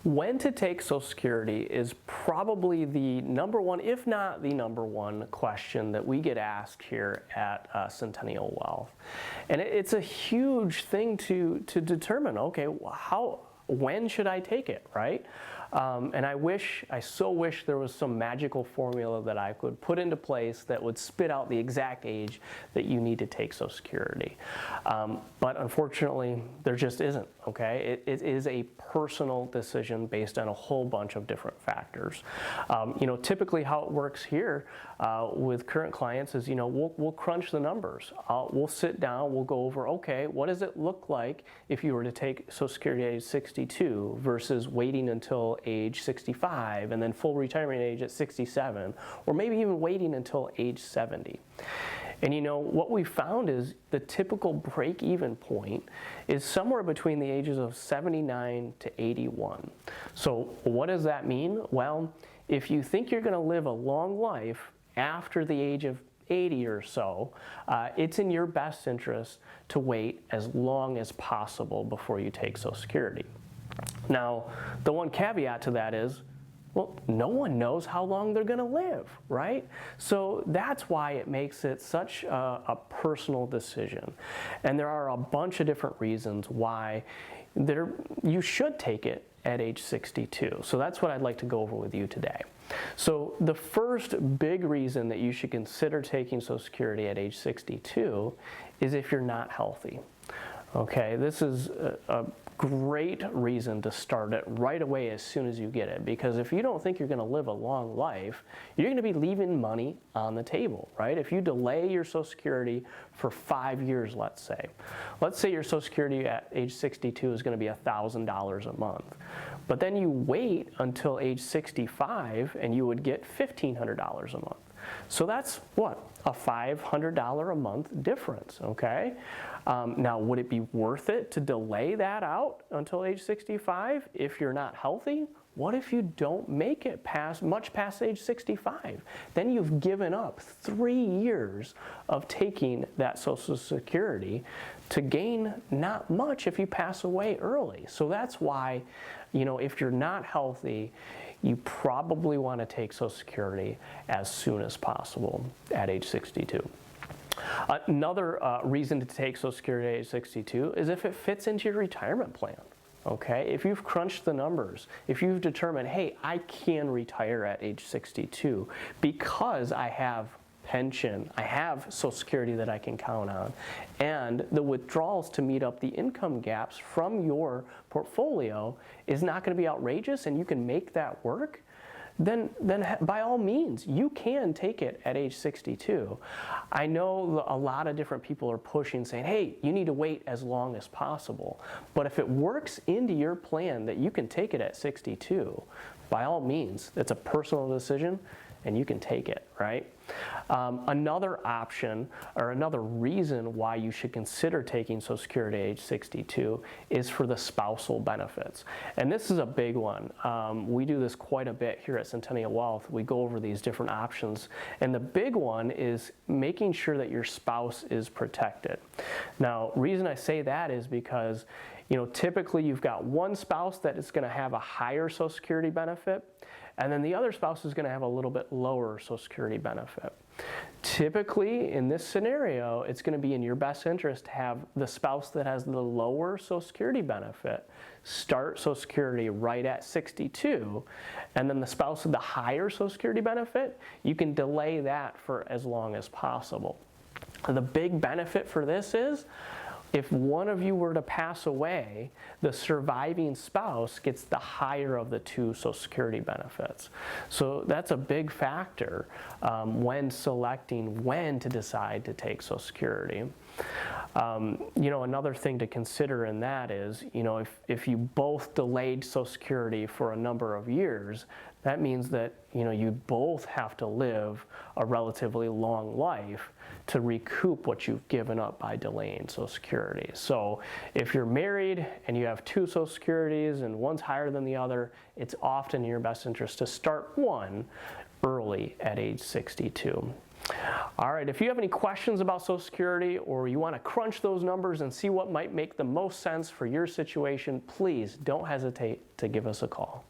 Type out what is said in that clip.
When to take Social Security is probably the number one, if not the number one question that we get asked here at Centennial Wealth. And it's a huge thing to determine, okay, when should I take it, right? And I so wish there was some magical formula that I could put into place that would spit out the exact age that you need to take Social Security. But unfortunately, there just isn't, okay? It is a personal decision based on a whole bunch of different factors. Typically how it works here with current clients is, we'll crunch the numbers. We'll sit down, we'll go over, okay, what does it look like if you were to take Social Security at age 62 versus waiting until age 65 and then full retirement age at 67, or maybe even waiting until age 70. And what we found is the typical break-even point is somewhere between the ages of 79 to 81. So what does that mean? Well, if you think you're going to live a long life after the age of 80 or so, it's in your best interest to wait as long as possible before you take Social Security. Now, the one caveat to that is, well, no one knows how long they're going to live, right? So that's why it makes it such a personal decision. And there are a bunch of different reasons why you should take it at age 62. So that's what I'd like to go over with you today. So the first big reason that you should consider taking Social Security at age 62 is if you're not healthy. Okay, this is a great reason to start it right away as soon as you get it, because if you don't think you're going to live a long life, you're going to be leaving money on the table, right? If you delay your Social Security for 5 years, let's say your Social Security at age 62 is going to be $1,000 a month, but then you wait until age 65 and you would get $1,500 a month. So that's what? A $500 a month difference, okay? Now, would it be worth it to delay that out until age 65 if you're not healthy? What if you don't make it much past age 65? Then you've given up 3 years of taking that Social Security to gain not much if you pass away early. So that's why, if you're not healthy, you probably want to take Social Security as soon as possible at age 62. Another reason to take Social Security at age 62 is if it fits into your retirement plan. Okay, if you've crunched the numbers, if you've determined, hey, I can retire at age 62 because I have pension, I have Social Security that I can count on, and the withdrawals to meet up the income gaps from your portfolio is not going to be outrageous and you can make that work, then by all means, you can take it at age 62. I know a lot of different people are pushing, saying, hey, you need to wait as long as possible. But if it works into your plan that you can take it at 62, by all means, it's a personal decision and you can take it, right? Another option or another reason why you should consider taking Social Security at age 62 is for the spousal benefits. And this is a big one. We do this quite a bit here at Centennial Wealth. We go over these different options. And the big one is making sure that your spouse is protected. Now, reason I say that is because typically you've got one spouse that is going to have a higher Social Security benefit, and then the other spouse is going to have a little bit lower Social Security benefit. Typically, in this scenario, it's going to be in your best interest to have the spouse that has the lower Social Security benefit start Social Security right at 62, and then the spouse with the higher Social Security benefit, you can delay that for as long as possible. The big benefit for this is, if one of you were to pass away, the surviving spouse gets the higher of the two Social Security benefits. So that's a big factor when selecting when to decide to take Social Security. Another thing to consider in that is, if you both delayed Social Security for a number of years, that means that, you both have to live a relatively long life to recoup what you've given up by delaying Social Security. So if you're married and you have two Social Securities and one's higher than the other, it's often in your best interest to start one early at age 62. All right, if you have any questions about Social Security or you want to crunch those numbers and see what might make the most sense for your situation, please don't hesitate to give us a call.